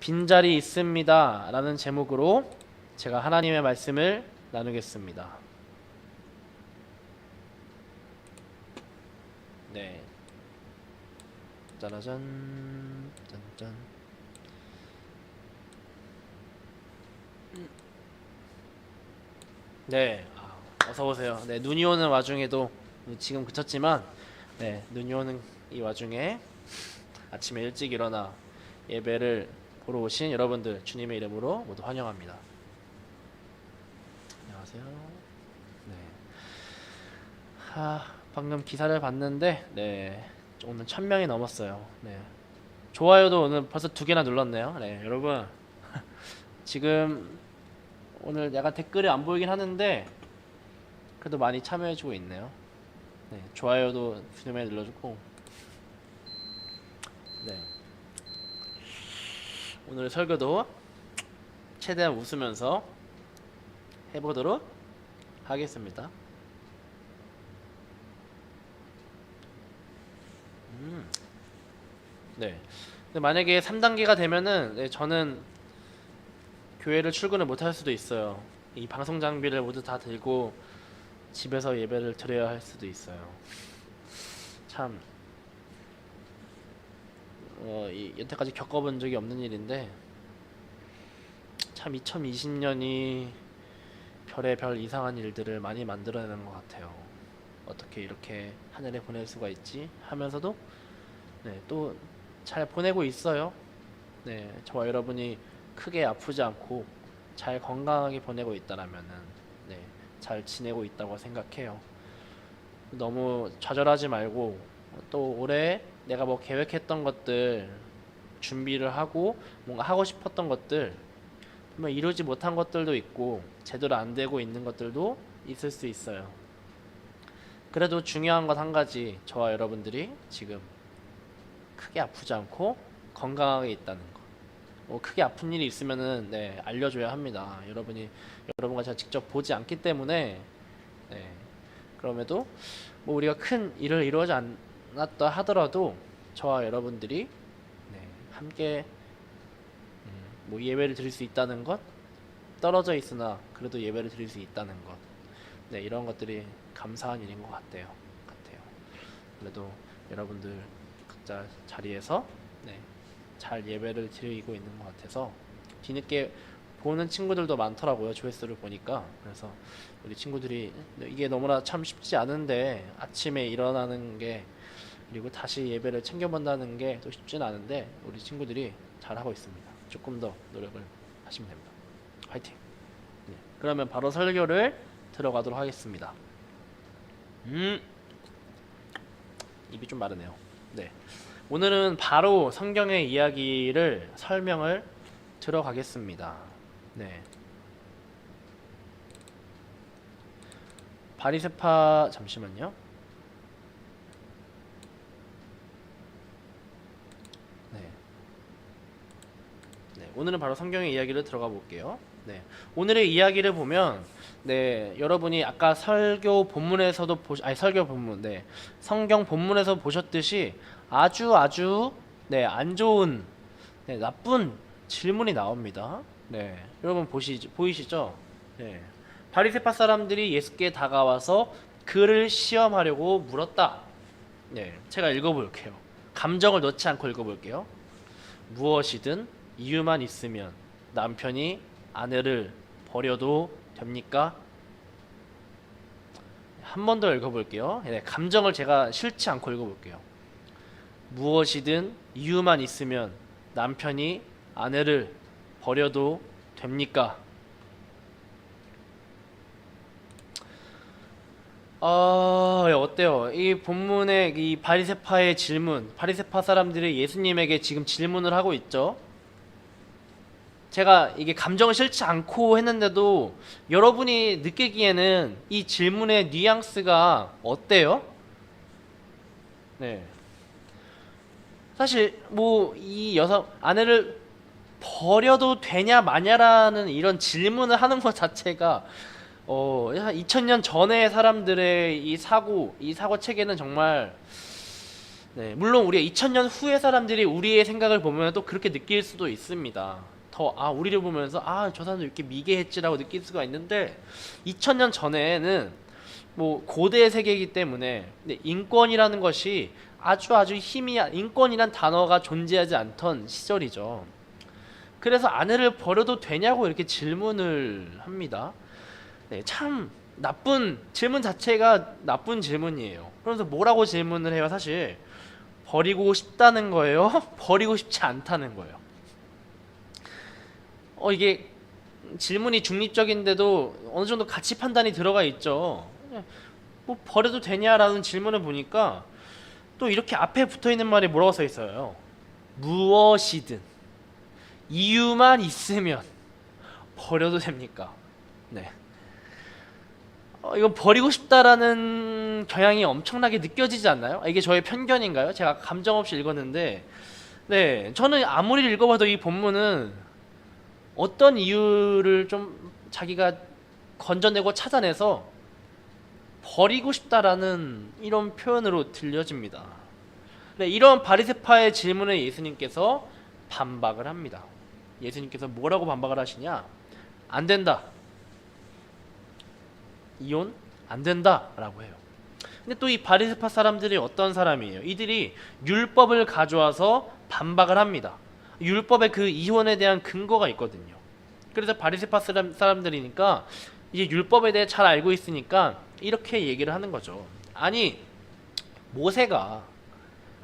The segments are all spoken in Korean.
빈자리 있습니다 라는 제목으로 제가 하나님의 말씀을 나누겠습니다. 네, 짜라잔, 짠짠. 네, 어서 오세요. 네, 눈이 오는 와중에도 지금 그쳤지만, 네, 눈이 오는 이 와중에 아침에 일찍 일어나 예배를 보러 오신 여러분들 주님의 이름으로 모두 환영합니다. 안녕하세요. 네, 방금 기사를 봤는데, 네, 오늘 1000명이 넘었어요. 네, 좋아요도 오늘 벌써 2개나 눌렀네요. 네, 여러분 지금 오늘 약간 댓글이 안 보이긴 하는데 그래도 많이 참여해주고 있네요. 네, 좋아요도 주님에 눌러주고. 네, 오늘 설교도 최대한 웃으면서 해보도록 하겠습니다. 네. 근데 만약에 3단계가 되면은, 네, 저는 교회를 출근을 못할 수도 있어요. 이 방송 장비를 모두 다 들고 집에서 예배를 드려야 할 수도 있어요. 참, 여태까지 겪어본 적이 없는 일인데, 참 2020년이 별의별 이상한 일들을 많이 만들어내는 것 같아요. 어떻게 이렇게 한 해를 보낼 수가 있지? 하면서도, 네, 또 잘 보내고 있어요. 네, 저와 여러분이 크게 아프지 않고 잘 건강하게 보내고 있다라면은, 네, 잘 지내고 있다고 생각해요. 너무 좌절하지 말고, 또 올해 내가 뭐 계획했던 것들 준비를 하고 뭔가 하고 싶었던 것들 뭐 이루지 못한 것들도 있고 제대로 안 되고 있는 것들도 있을 수 있어요. 그래도 중요한 것 한 가지, 저와 여러분들이 지금 크게 아프지 않고 건강하게 있다는 거. 뭐 크게 아픈 일이 있으면은, 네, 알려줘야 합니다. 여러분과 제가 직접 보지 않기 때문에. 네, 그럼에도 뭐 우리가 큰 일을 이루지 않았다 하더라도 저와 여러분들이, 네, 함께 뭐 예배를 드릴 수 있다는 것, 떨어져 있으나 그래도 예배를 드릴 수 있다는 것, 네, 이런 것들이 감사한 일인 것 같아요. 그래도 여러분들 각자 자리에서, 네, 잘 예배를 드리고 있는 것 같아서 뒤늦게 보는 친구들도 많더라고요. 조회수를 보니까. 그래서 우리 친구들이 이게 너무나 참 쉽지 않은데 아침에 일어나는 게, 그리고 다시 예배를 챙겨본다는 게 또 쉽지는 않은데 우리 친구들이 잘하고 있습니다. 조금 더 노력을 하시면 됩니다. 화이팅! 네, 그러면 바로 설교를 들어가도록 하겠습니다. 입이 좀 마르네요. 네, 오늘은 바로 성경의 이야기를 설명을 들어가겠습니다. 네, 바리새파, 잠시만요. 네, 네, 오늘은 바로 성경의 이야기를 들어가 볼게요. 네, 오늘의 이야기를 보면, 네, 여러분이 아까 설교 본문에서도 설교 본문, 네, 성경 본문에서 보셨듯이 아주 네, 안 좋은, 네, 나쁜 질문이 나옵니다. 네, 여러분 보이시죠? 네, 바리새파 사람들이 예수께 다가와서 그를 시험하려고 물었다. 네, 제가 읽어볼게요. 감정을 넣지 않고 읽어볼게요. 무엇이든 이유만 있으면 남편이 아내를 버려도 됩니까? 한 번 더 읽어볼게요. 네, 감정을 제가 싫지 않고 읽어볼게요. 무엇이든 이유만 있으면 남편이 아내를 버려도 됩니까? 어때요? 이 본문의 이 바리새파의 질문, 바리새파 사람들이 예수님에게 지금 질문을 하고 있죠. 제가 이게 감정을 싫지 않고 했는데도 여러분이 느끼기에는 이 질문의 뉘앙스가 어때요? 네. 사실 뭐 이 여성 아내를 버려도 되냐 마냐라는 이런 질문을 하는 것 자체가 한 2000년 전의 사람들의 이 사고 체계는 정말 네, 물론 우리가 2000년 후의 사람들이 우리의 생각을 보면 또 그렇게 느낄 수도 있습니다. 우리를 보면서 저 사람도 이렇게 미개했지라고 느낄 수가 있는데 2000년 전에는 뭐 고대의 세계이기 때문에 인권이라는 것이 아주 희미한 인권이란 단어가 존재하지 않던 시절이죠. 그래서 아내를 버려도 되냐고 이렇게 질문을 합니다. 네, 참 나쁜 질문 자체가 나쁜 질문이에요. 그래서 뭐라고 질문을 해요? 사실 버리고 싶다는 거예요? 버리고 싶지 않다는 거예요. 이게 질문이 중립적인데도 어느 정도 가치 판단이 들어가 있죠. 뭐 버려도 되냐라는 질문을 보니까 또 이렇게 앞에 붙어 있는 말이 뭐라고 써 있어요? 무엇이든 이유만 있으면 버려도 됩니까? 네. 이건 버리고 싶다라는 경향이 엄청나게 느껴지지 않나요? 이게 저의 편견인가요? 제가 감정 없이 읽었는데, 네, 저는 아무리 읽어봐도 이 본문은 어떤 이유를 좀 자기가 건져내고 찾아내서 버리고 싶다라는 이런 표현으로 들려집니다. 네, 이런 바리새파의 질문에 예수님께서 반박을 합니다. 예수님께서 뭐라고 반박을 하시냐? 안 된다. 이혼 안 된다라고 해요. 근데 또 이 바리새파 사람들이 어떤 사람이에요? 이들이 율법을 가져와서 반박을 합니다. 율법에 그 이혼에 대한 근거가 있거든요. 그래서 바리새파 사람들이니까 이제 율법에 대해 잘 알고 있으니까 이렇게 얘기를 하는 거죠. 아니 모세가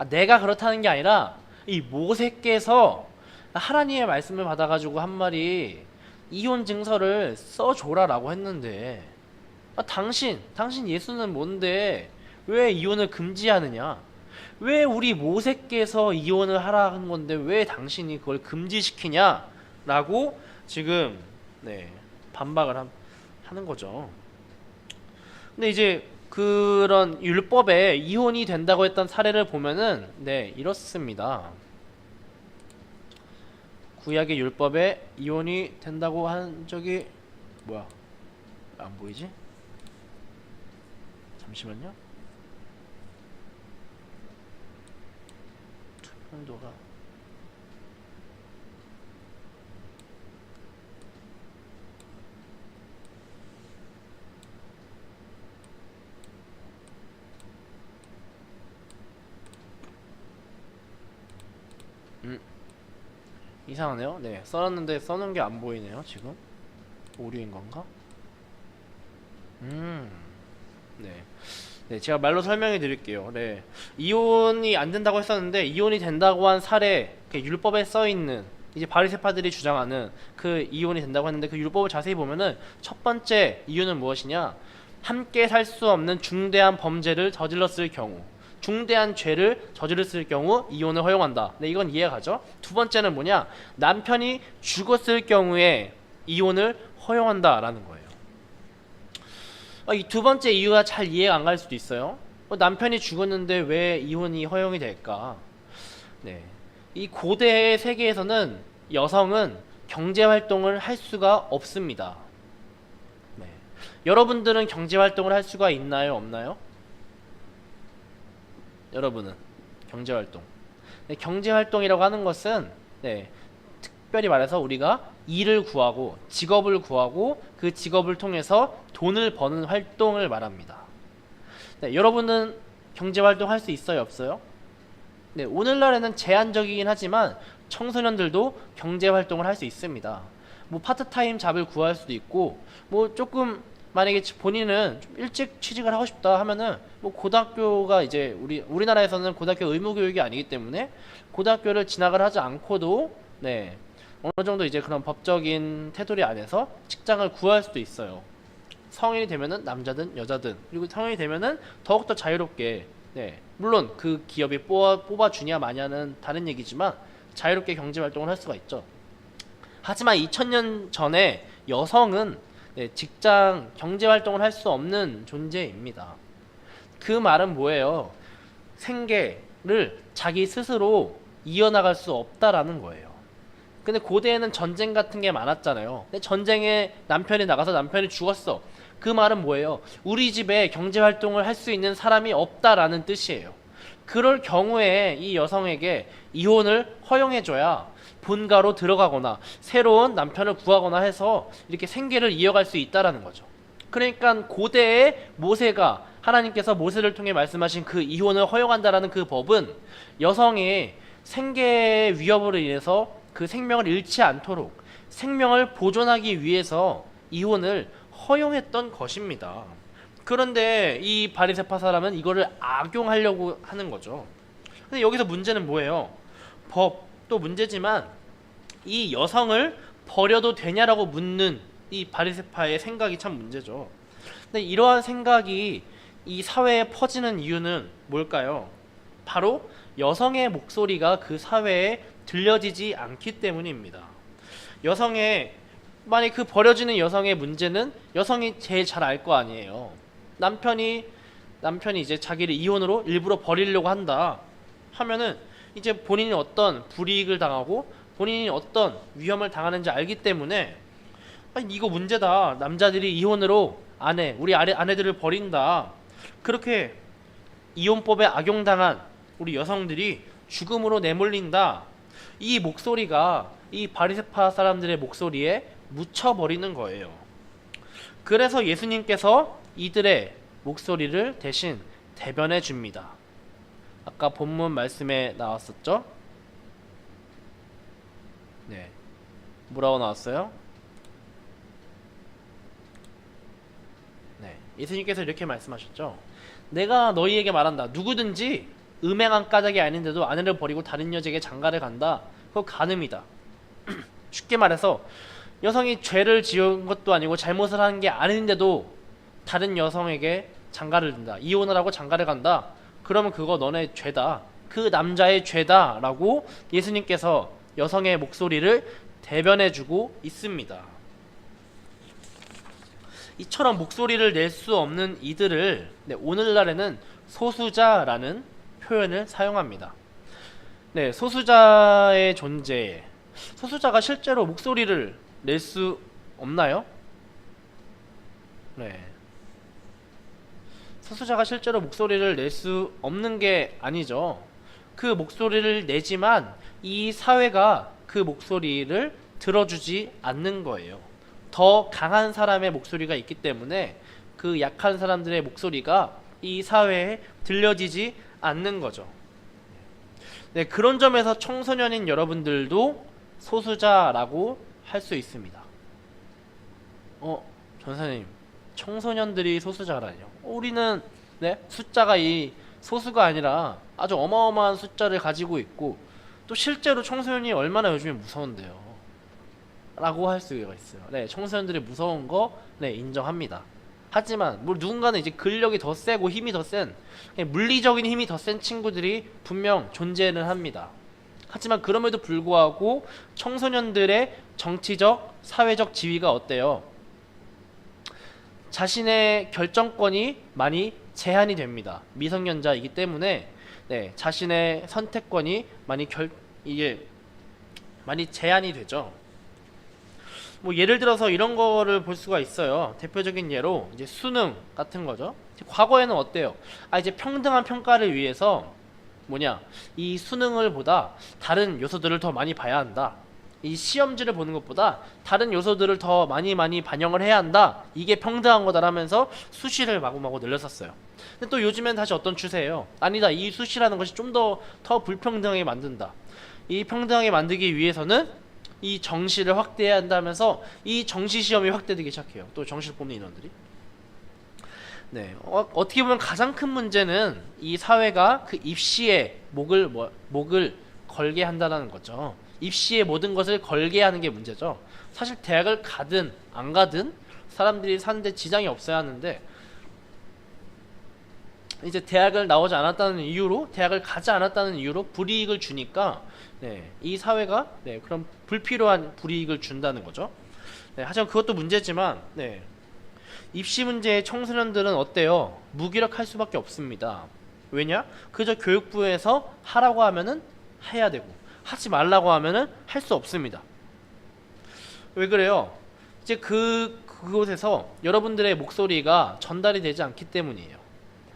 내가 그렇다는 게 아니라 이 모세께서 하나님의 말씀을 받아가지고 한 말이 이혼 증서를 써줘라라고 했는데 당신 예수는 뭔데 왜 이혼을 금지하느냐? 왜 우리 모세께서 이혼을 하라는 건데 왜 당신이 그걸 금지시키냐? 라고 지금 반박을 하는 거죠. 근데 이제 그런 율법에 이혼이 된다고 했던 사례를 보면은 이렇습니다. 구약의 율법에 이혼이 된다고 한 적이 뭐야? 안 보이지? 잠시만요. 투명도가 이상하네요. 네, 써놨는데 써놓은 게 안 보이네요. 지금 오류인 건가? 네, 제가 말로 설명해 드릴게요. 네, 이혼이 안 된다고 했었는데 이혼이 된다고 한 사례, 율법에 써 있는 이제 바리새파들이 주장하는 그 이혼이 된다고 했는데 그 율법을 자세히 보면은 첫 번째 이유는 무엇이냐? 함께 살 수 없는 중대한 범죄를 저질렀을 경우, 중대한 죄를 저질렀을 경우 이혼을 허용한다. 네, 이건 이해가 가죠? 두 번째는 뭐냐? 남편이 죽었을 경우에 이혼을 허용한다라는 거예요. 이 두 번째 이유가 잘 이해가 안 갈 수도 있어요. 남편이 죽었는데 왜 이혼이 허용이 될까? 네, 이 고대 세계에서는 여성은 경제 활동을 할 수가 없습니다. 네. 여러분들은 경제 활동을 할 수가 있나요, 없나요? 여러분은 경제 활동. 네, 경제 활동이라고 하는 것은 특별히 말해서 우리가 일을 구하고 직업을 구하고 그 직업을 통해서 돈을 버는 활동을 말합니다. 네, 여러분은 경제 활동 할 수 있어요, 없어요? 네, 오늘날에는 제한적이긴 하지만 청소년들도 경제 활동을 할 수 있습니다. 뭐 파트타임 잡을 구할 수도 있고, 뭐 조금 만약에 본인은 좀 일찍 취직을 하고 싶다 하면은 뭐 고등학교가 이제 우리나라에서는 고등학교 의무 교육이 아니기 때문에 고등학교를 진학을 하지 않고도 어느 정도 이제 그런 법적인 테두리 안에서 직장을 구할 수도 있어요. 성인이 되면은 남자든 여자든, 그리고 성인이 되면은 더욱더 자유롭게, 물론 그 기업이 뽑아주냐 마냐는 다른 얘기지만 자유롭게 경제 활동을 할 수가 있죠. 하지만 2000년 전에 여성은 직장 경제 활동을 할 수 없는 존재입니다. 그 말은 뭐예요? 생계를 자기 스스로 이어나갈 수 없다라는 거예요. 근데 고대에는 전쟁 같은 게 많았잖아요. 근데 전쟁에 남편이 나가서 남편이 죽었어. 그 말은 뭐예요? 우리 집에 경제 활동을 할 수 있는 사람이 없다라는 뜻이에요. 그럴 경우에 이 여성에게 이혼을 허용해줘야 본가로 들어가거나 새로운 남편을 구하거나 해서 이렇게 생계를 이어갈 수 있다라는 거죠. 그러니까 고대의 모세가 하나님께서 모세를 통해 말씀하신 그 이혼을 허용한다라는 그 법은 여성의 생계 위협으로 인해서 그 생명을 잃지 않도록 생명을 보존하기 위해서 이혼을 허용했던 것입니다. 그런데 이 바리새파 사람은 이거를 악용하려고 하는 거죠. 근데 여기서 문제는 뭐예요? 법도 문제지만 이 여성을 버려도 되냐라고 묻는 이 바리새파의 생각이 참 문제죠. 근데 이러한 생각이 이 사회에 퍼지는 이유는 뭘까요? 바로 여성의 목소리가 그 사회에 들려지지 않기 때문입니다. 만약 그 버려지는 여성의 문제는 여성이 제일 잘 알 거 아니에요. 남편이 이제 자기를 이혼으로 일부러 버리려고 한다 하면은 이제 본인이 어떤 불이익을 당하고 본인이 어떤 위험을 당하는지 알기 때문에 아니 이거 문제다. 남자들이 이혼으로 우리 아내들을 버린다. 그렇게 이혼법에 악용당한 우리 여성들이 죽음으로 내몰린다. 이 목소리가 이 바리새파 사람들의 목소리에 묻혀버리는 거예요. 그래서 예수님께서 이들의 목소리를 대신 대변해 줍니다. 아까 본문 말씀에 나왔었죠? 네. 뭐라고 나왔어요? 네. 예수님께서 이렇게 말씀하셨죠. 내가 너희에게 말한다. 누구든지 음행한 까닭이 아닌데도 아내를 버리고 다른 여자에게 장가를 간다. 그거 간음이다. 쉽게 말해서 여성이 죄를 지은 것도 아니고 잘못을 하는 게 아닌데도 다른 여성에게 장가를 든다. 이혼을 하고 장가를 간다. 그러면 그거 너네 죄다. 그 남자의 죄다. 라고 예수님께서 여성의 목소리를 대변해주고 있습니다. 이처럼 목소리를 낼 수 없는 이들을 오늘날에는 소수자라는 표현을 사용합니다. 네, 소수자의 존재. 소수자가 실제로 목소리를 낼 수 없나요? 네. 소수자가 실제로 목소리를 낼 수 없는 게 아니죠. 그 목소리를 내지만 이 사회가 그 목소리를 들어주지 않는 거예요. 더 강한 사람의 목소리가 있기 때문에 그 약한 사람들의 목소리가 이 사회에 들려지지 않는 거죠. 네, 그런 점에서 청소년인 여러분들도 소수자라고 할 수 있습니다. 전사님, 청소년들이 소수자라뇨? 우리는 숫자가 이 소수가 아니라 아주 어마어마한 숫자를 가지고 있고 또 실제로 청소년이 얼마나 요즘에 무서운데요 라고 할 수가 있어요. 네, 청소년들이 무서운 거 인정합니다. 하지만 누군가는 이제 근력이 더 세고 힘이 더 센 물리적인 힘이 더 센 친구들이 분명 존재는 합니다. 하지만 그럼에도 불구하고 청소년들의 정치적, 사회적 지위가 어때요? 자신의 결정권이 많이 제한이 됩니다. 미성년자이기 때문에 자신의 선택권이 많이 제한이 되죠. 예를 들어서 이런 거를 볼 수가 있어요. 대표적인 예로 이제 수능 같은 거죠. 과거에는 어때요? 이제 평등한 평가를 위해서 이 수능을 보다 다른 요소들을 더 많이 봐야 한다. 이 시험지를 보는 것보다 다른 요소들을 더 많이 반영을 해야 한다. 이게 평등한 거다라면서 수시를 마구마구 늘렸었어요. 근데 또 요즘엔 다시 어떤 추세예요? 아니다. 이 수시라는 것이 좀 더 불평등하게 만든다. 이 평등하게 만들기 위해서는 이 정시를 확대해야 한다면서 이 정시 시험이 확대되기 시작해요. 또 정시를 뽑는 인원들이. 네, 어떻게 보면 가장 큰 문제는 이 사회가 그 입시에 목을 걸게 한다는 거죠. 입시에 모든 것을 걸게 하는 게 문제죠. 사실 대학을 가든 안 가든 사람들이 사는데 지장이 없어야 하는데 이제 대학을 나오지 않았다는 이유로 대학을 가지 않았다는 이유로 불이익을 주니까 이 사회가 그런 불필요한 불이익을 준다는 거죠. 하지만 그것도 문제지만 입시 문제의 청소년들은 어때요? 무기력할 수밖에 없습니다. 왜냐? 그저 교육부에서 하라고 하면은 해야 되고 하지 말라고 하면은 할 수 없습니다. 왜 그래요? 이제 그곳에서 여러분들의 목소리가 전달이 되지 않기 때문이에요.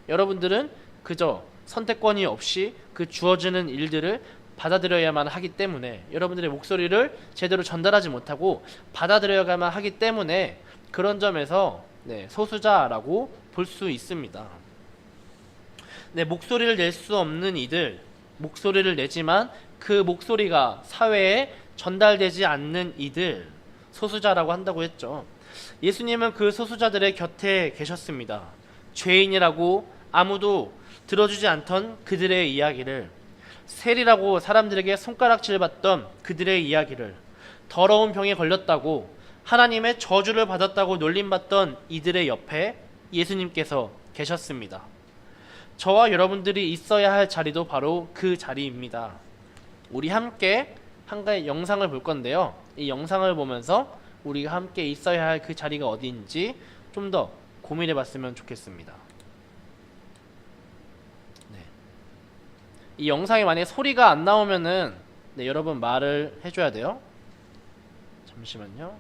여러분들은 그저 선택권이 없이 그 주어지는 일들을 받아들여야만 하기 때문에, 여러분들의 목소리를 제대로 전달하지 못하고 받아들여야만 하기 때문에 그런 점에서 소수자라고 볼 수 있습니다. 목소리를 낼 수 없는 이들, 목소리를 내지만 그 목소리가 사회에 전달되지 않는 이들, 소수자라고 한다고 했죠. 예수님은 그 소수자들의 곁에 계셨습니다. 죄인이라고 아무도 들어주지 않던 그들의 이야기를, 세리라고 사람들에게 손가락질 받던 그들의 이야기를, 더러운 병에 걸렸다고 하나님의 저주를 받았다고 놀림받던 이들의 옆에 예수님께서 계셨습니다. 저와 여러분들이 있어야 할 자리도 바로 그 자리입니다. 우리 함께 한 가지 영상을 볼 건데요. 이 영상을 보면서 우리가 함께 있어야 할 그 자리가 어디인지 좀 더 고민해 봤으면 좋겠습니다. 이 영상에 만약에 소리가 안 나오면은 여러분 말을 해줘야 돼요. 잠시만요.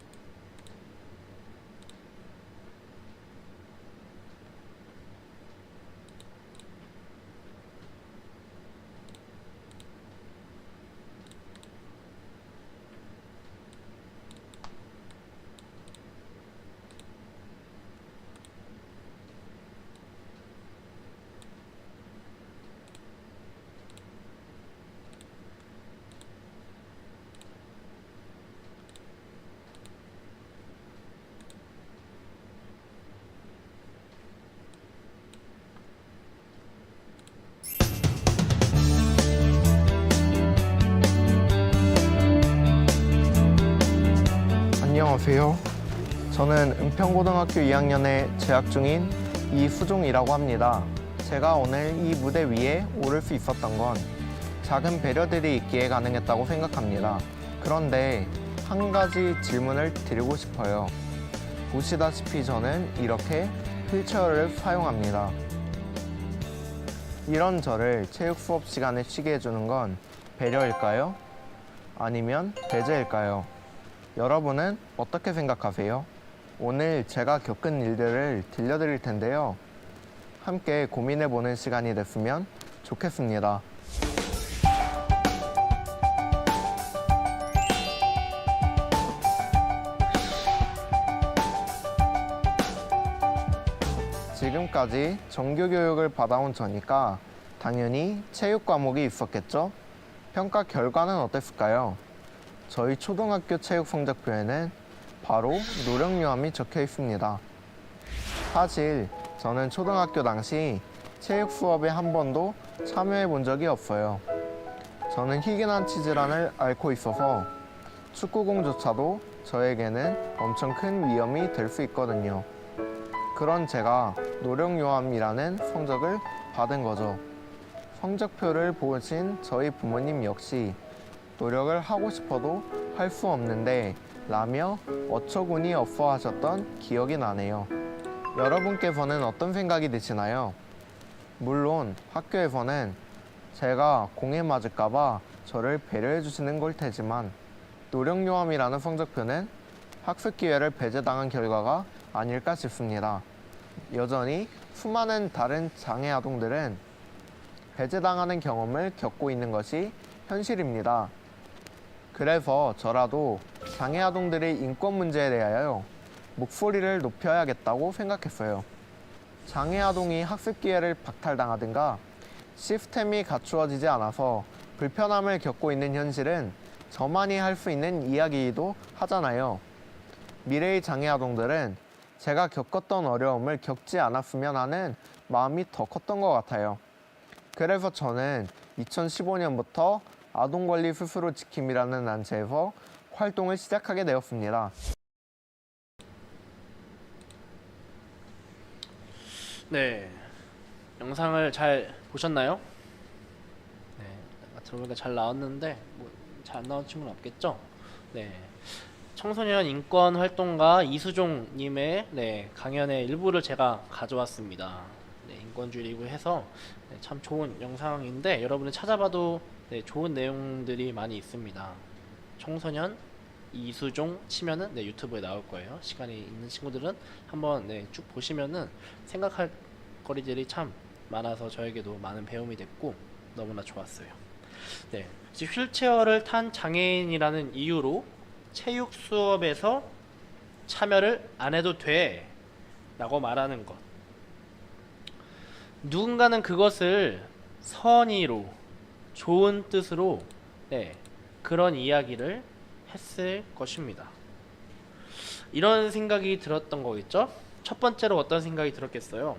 안녕하세요. 저는 은평고등학교 2학년에 재학 중인 이수종이라고 합니다. 제가 오늘 이 무대 위에 오를 수 있었던 건 작은 배려들이 있기에 가능했다고 생각합니다. 그런데 한 가지 질문을 드리고 싶어요. 보시다시피 저는 이렇게 휠체어를 사용합니다. 이런 저를 체육 수업 시간에 쉬게 해주는 건 배려일까요? 아니면 배제일까요? 여러분은 어떻게 생각하세요? 오늘 제가 겪은 일들을 들려드릴 텐데요. 함께 고민해보는 시간이 됐으면 좋겠습니다. 지금까지 정규교육을 받아온 저니까 당연히 체육 과목이 있었겠죠? 평가 결과는 어땠을까요? 저희 초등학교 체육 성적표에는 바로 노령요함이 적혀 있습니다. 사실 저는 초등학교 당시 체육 수업에 한 번도 참여해 본 적이 없어요. 저는 희귀난 치질환을 앓고 있어서 축구공조차도 저에게는 엄청 큰 위험이 될 수 있거든요. 그런 제가 노령요함이라는 성적을 받은 거죠. 성적표를 보신 저희 부모님 역시 노력을 하고 싶어도 할 수 없는데 라며 어처구니 없어 하셨던 기억이 나네요. 여러분께서는 어떤 생각이 드시나요? 물론 학교에서는 제가 공에 맞을까봐 저를 배려해 주시는 걸 테지만 노령요함이라는 성적표는 학습 기회를 배제당한 결과가 아닐까 싶습니다. 여전히 수많은 다른 장애 아동들은 배제당하는 경험을 겪고 있는 것이 현실입니다. 그래서 저라도 장애 아동들의 인권 문제에 대하여 목소리를 높여야겠다고 생각했어요. 장애 아동이 학습 기회를 박탈당하든가 시스템이 갖추어지지 않아서 불편함을 겪고 있는 현실은 저만이 할 수 있는 이야기이기도 하잖아요. 미래의 장애 아동들은 제가 겪었던 어려움을 겪지 않았으면 하는 마음이 더 컸던 것 같아요. 그래서 저는 2015년부터 아동권리 스스로 지킴이라는 단체에서 활동을 시작하게 되었습니다. 네, 영상을 잘 보셨나요? 네, 들어보니까 잘 나왔는데 잘 안 나온 친구는 없겠죠? 네, 청소년 인권 활동가 이수종님의 강연의 일부를 제가 가져왔습니다. 인권주의 리그 해서 참 좋은 영상인데 여러분이 찾아봐도 좋은 내용들이 많이 있습니다. 청소년 이수종 치면은 유튜브에 나올 거예요. 시간이 있는 친구들은 한번 쭉 보시면은 생각할 거리들이 참 많아서 저에게도 많은 배움이 됐고 너무나 좋았어요. 네, 이제 휠체어를 탄 장애인이라는 이유로 체육 수업에서 참여를 안 해도 돼 라고 말하는 것. 누군가는 그것을 선의로, 좋은 뜻으로 그런 이야기를 했을 것입니다. 이런 생각이 들었던 거겠죠? 첫 번째로 어떤 생각이 들었겠어요?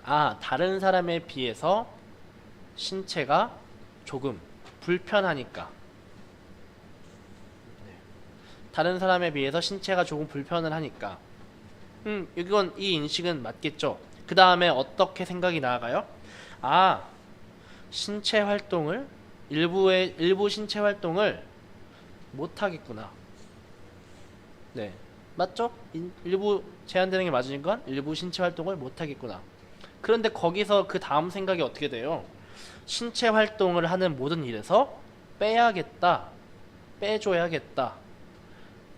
아, 다른 사람에 비해서 신체가 조금 불편하니까. 다른 사람에 비해서 신체가 조금 불편을 하니까. 이건 이 인식은 맞겠죠? 그 다음에 어떻게 생각이 나아가요? 아, 신체 활동을 일부 신체 활동을 못 하겠구나. 네, 맞죠? 일부 제한되는 게 맞으니까 일부 신체 활동을 못 하겠구나. 그런데 거기서 그 다음 생각이 어떻게 돼요? 신체 활동을 하는 모든 일에서 빼야겠다, 빼줘야겠다,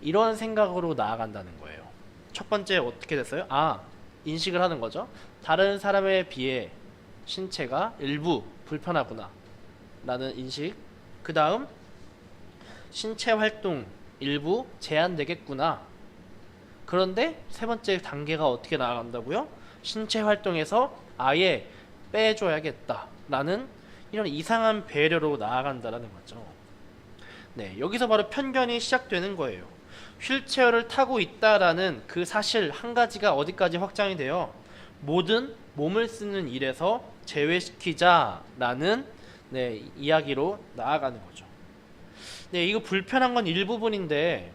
이런 생각으로 나아간다는 거예요. 첫 번째 어떻게 됐어요? 아, 인식을 하는 거죠. 다른 사람에 비해 신체가 일부 불편하구나 라는 인식. 그 다음 신체 활동 일부 제한되겠구나. 그런데 세 번째 단계가 어떻게 나아간다고요? 신체 활동에서 아예 빼줘야겠다 라는 이런 이상한 배려로 나아간다라는 거죠. 네, 여기서 바로 편견이 시작되는 거예요. 휠체어를 타고 있다라는 그 사실 한 가지가 어디까지 확장이 돼요? 모든 몸을 쓰는 일에서 제외시키자라는 이야기로 나아가는 거죠. 네, 이거 불편한 건 일부분인데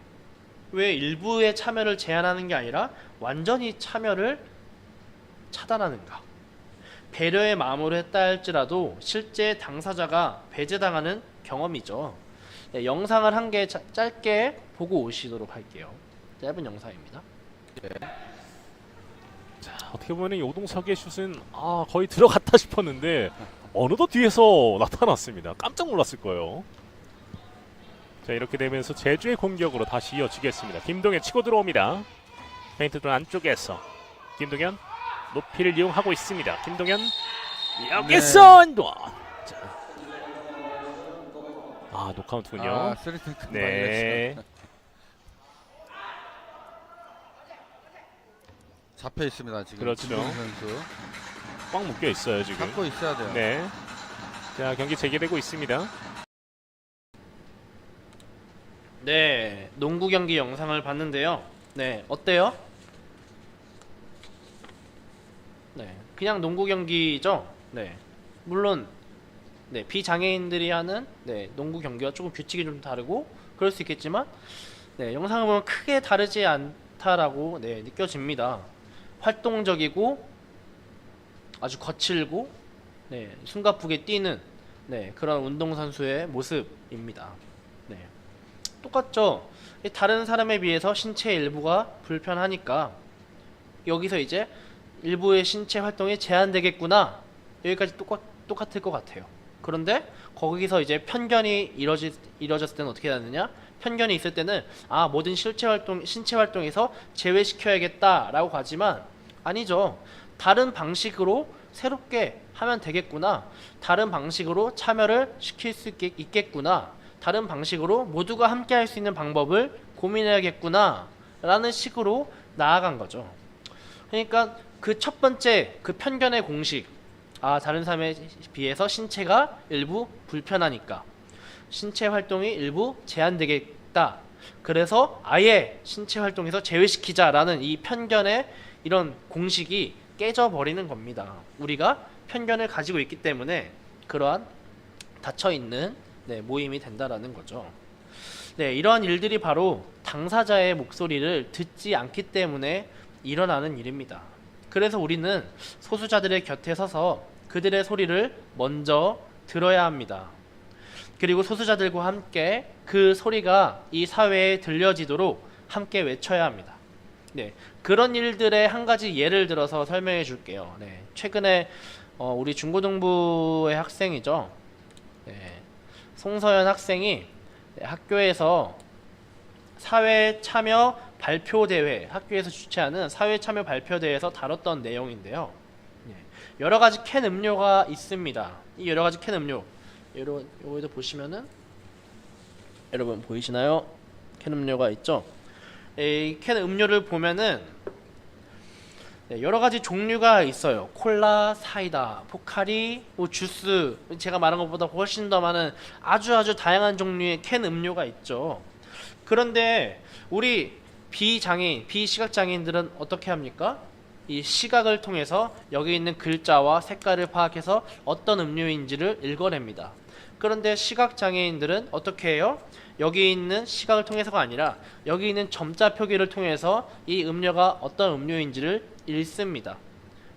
왜 일부의 참여를 제한하는 게 아니라 완전히 참여를 차단하는가? 배려의 마음으로 했다 할지라도 실제 당사자가 배제당하는 경험이죠. 네, 영상을 한 개 짧게 보고 오시도록 할게요. 짧은 영상입니다. 자, 어떻게 보면 요동석의 슛은 거의 들어갔다 싶었는데 어느덧 뒤에서 나타났습니다. 깜짝 놀랐을 거예요. 자, 이렇게 되면서 제주의 공격으로 다시 이어지겠습니다. 김동현 치고 들어옵니다. 페인트존 안쪽에서 김동현 높이를 이용하고 있습니다. 김동현 여기서 자. 노카운트군요. 네. 잡혀 있습니다 지금. 그렇죠. 김동현 선수 꽉 묶여 있어요 지금. 잡고 있어야 돼요. 네. 자, 경기 재개되고 있습니다. 네, 농구 경기 영상을 봤는데요. 네, 어때요? 네, 그냥 농구 경기죠. 네, 물론 비장애인들이 하는 농구 경기와 조금 규칙이 좀 다르고 그럴 수 있겠지만 영상을 보면 크게 다르지 않다라고 느껴집니다. 활동적이고 아주 거칠고 숨가쁘게 뛰는 그런 운동선수의 모습입니다. 똑같죠. 다른 사람에 비해서 신체 일부가 불편하니까 여기서 이제 일부의 신체 활동이 제한되겠구나, 여기까지 똑같을 것 같아요. 그런데 거기서 이제 편견이 이루어졌을 때는 어떻게 되느냐? 편견이 있을 때는 모든 신체 활동에서 제외시켜야겠다라고 가지만 아니죠. 다른 방식으로 새롭게 하면 되겠구나, 다른 방식으로 참여를 시킬 수 있겠구나, 다른 방식으로 모두가 함께 할 수 있는 방법을 고민해야겠구나 라는 식으로 나아간 거죠. 그러니까 그 첫 번째 그 편견의 공식, 다른 사람에 비해서 신체가 일부 불편하니까 신체 활동이 일부 제한되겠다, 그래서 아예 신체 활동에서 제외시키자라는 이 편견의 이런 공식이 깨져버리는 겁니다. 우리가 편견을 가지고 있기 때문에 그러한 닫혀있는 모임이 된다라는 거죠. 이러한 일들이 바로 당사자의 목소리를 듣지 않기 때문에 일어나는 일입니다. 그래서 우리는 소수자들의 곁에 서서 그들의 소리를 먼저 들어야 합니다. 그리고 소수자들과 함께 그 소리가 이 사회에 들려지도록 함께 외쳐야 합니다. 그런 일들의 한 가지 예를 들어서 설명해 줄게요. 최근에 우리 중고등부의 학생이죠. 송서연 학생이 학교에서 사회 참여 발표 대회, 학교에서 주최하는 사회 참여 발표 대회에서 다뤘던 내용인데요. 여러 가지 캔 음료가 있습니다. 이 여러 가지 캔 음료, 요거에도 보시면은 여러분 보이시나요? 캔 음료가 있죠. 이 캔 음료를 보면은 여러 가지 종류가 있어요. 콜라, 사이다, 포카리, 뭐 주스, 제가 말한 것보다 훨씬 더 많은 아주 다양한 종류의 캔 음료가 있죠. 그런데 우리 비시각장애인들은 어떻게 합니까? 이 시각을 통해서 여기 있는 글자와 색깔을 파악해서 어떤 음료인지를 읽어냅니다. 그런데 시각장애인들은 어떻게 해요? 여기 있는 시각을 통해서가 아니라 여기 있는 점자 표기를 통해서 이 음료가 어떤 음료인지를 읽습니다.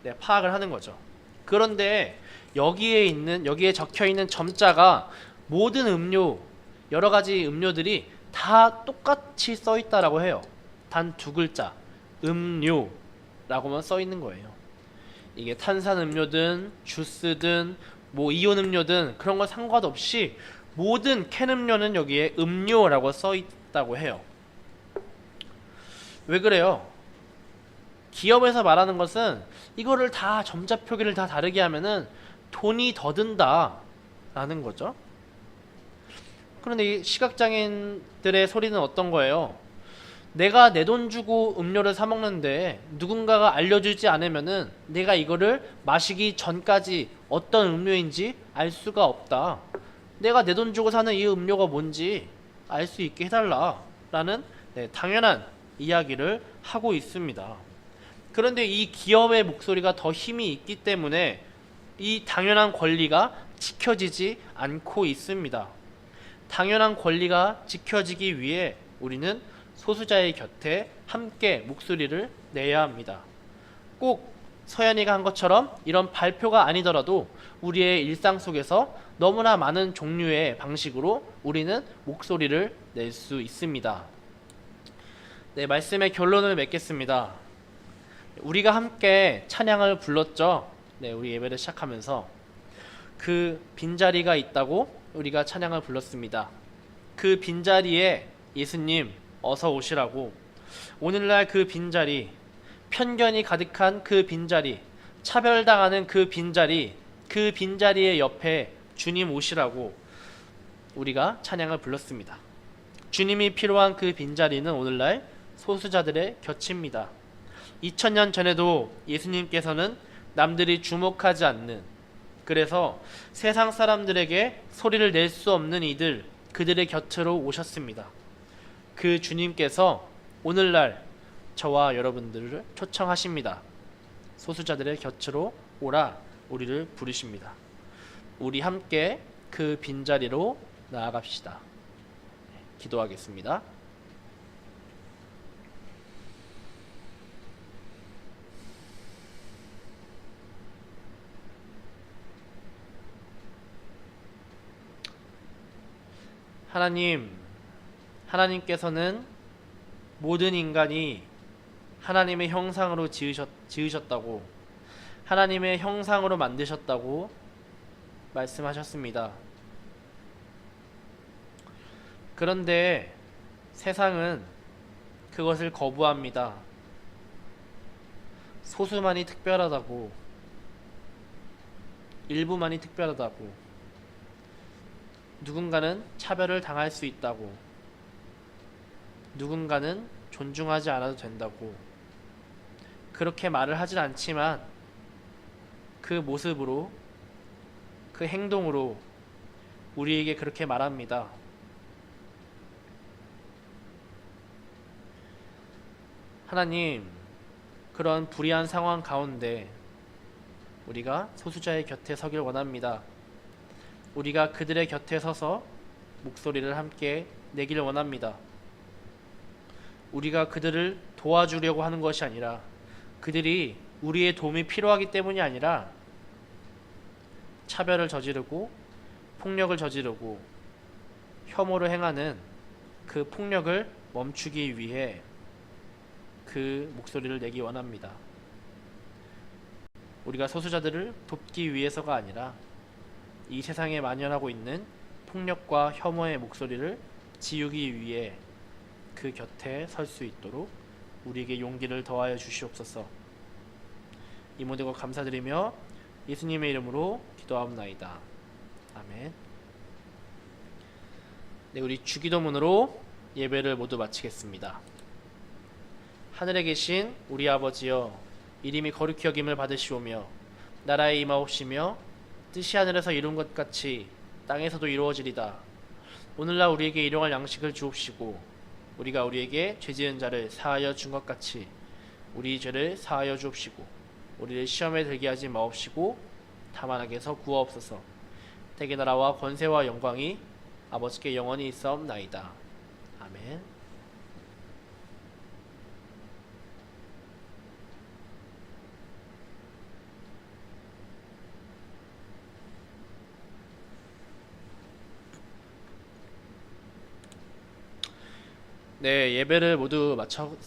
네, 파악을 하는 거죠. 그런데 여기에 적혀 있는 점자가 모든 음료, 여러 가지 음료들이 다 똑같이 써 있다라고 해요. 단 두 글자, 음료라고만 써 있는 거예요. 이게 탄산 음료든 주스든 뭐 이온 음료든 그런 건 상관없이 모든 캔 음료는 여기에 음료라고 써 있다고 해요. 왜 그래요? 기업에서 말하는 것은 이거를 다 점자 표기를 다 다르게 하면은 돈이 더 든다 라는 거죠. 그런데 이 시각장애인들의 소리는 어떤 거예요? 내가 내 돈 주고 음료를 사 먹는데 누군가가 알려주지 않으면은 내가 이거를 마시기 전까지 어떤 음료인지 알 수가 없다. 내가 내 돈 주고 사는 이 음료가 뭔지 알 수 있게 해달라 라는 당연한 이야기를 하고 있습니다. 그런데 이 기업의 목소리가 더 힘이 있기 때문에 이 당연한 권리가 지켜지지 않고 있습니다. 당연한 권리가 지켜지기 위해 우리는 소수자의 곁에 함께 목소리를 내야 합니다. 꼭 서연이가 한 것처럼 이런 발표가 아니더라도 우리의 일상 속에서 너무나 많은 종류의 방식으로 우리는 목소리를 낼 수 있습니다. 네, 말씀의 결론을 맺겠습니다. 우리가 함께 찬양을 불렀죠. 네, 우리 예배를 시작하면서 그 빈자리가 있다고 우리가 찬양을 불렀습니다. 그 빈자리에 예수님 어서 오시라고. 오늘날 그 빈자리, 편견이 가득한 그 빈자리, 차별당하는 그 빈자리의 옆에 주님 오시라고 우리가 찬양을 불렀습니다. 주님이 필요한 그 빈자리는 오늘날 소수자들의 곁입니다. 2000년 전에도 예수님께서는 남들이 주목하지 않는, 그래서 세상 사람들에게 소리를 낼 수 없는 그들의 곁으로 오셨습니다. 그 주님께서 오늘날 저와 여러분들을 초청하십니다. 소수자들의 곁으로 오라 우리를 부르십니다. 우리 함께 그 빈자리로 나아갑시다. 기도하겠습니다. 하나님께서는 모든 인간이 하나님의 형상으로 지으셨다고, 하나님의 형상으로 만드셨다고 말씀하셨습니다. 그런데 세상은 그것을 거부합니다. 소수만이 특별하다고, 일부만이 특별하다고, 누군가는 차별을 당할 수 있다고, 누군가는 존중하지 않아도 된다고, 그렇게 말을 하진 않지만 그 모습으로, 그 행동으로 우리에게 그렇게 말합니다. 하나님, 그런 불의한 상황 가운데 우리가 소수자의 곁에 서길 원합니다. 우리가 그들의 곁에 서서 목소리를 함께 내기를 원합니다. 우리가 그들을 도와주려고 하는 것이 아니라, 그들이 우리의 도움이 필요하기 때문이 아니라 차별을 저지르고 폭력을 저지르고 혐오를 행하는 그 폭력을 멈추기 위해 그 목소리를 내기 원합니다. 우리가 소수자들을 돕기 위해서가 아니라 이 세상에 만연하고 있는 폭력과 혐오의 목소리를 지우기 위해 그 곁에 설 수 있도록 우리에게 용기를 더하여 주시옵소서. 이 모든 것 감사드리며 예수님의 이름으로 기도하옵나이다. 아멘. 네, 우리 주기도문으로 예배를 모두 마치겠습니다. 하늘에 계신 우리 아버지여, 이름이 거룩히 여김을 받으시오며 나라에 임하옵시며 뜻이 하늘에서 이룬 것 같이 땅에서도 이루어지리다. 오늘날 우리에게 일용할 양식을 주옵시고 우리가 우리에게 죄지은 자를 사하여 준 것 같이 우리 죄를 사하여 주옵시고 우리를 시험에 들게 하지 마옵시고 다만 악에서 구하옵소서. 대개 나라와 권세와 영광이 아버지께 영원히 있사옵나이다. 아멘. 네, 예배를 모두 마쳤습니다.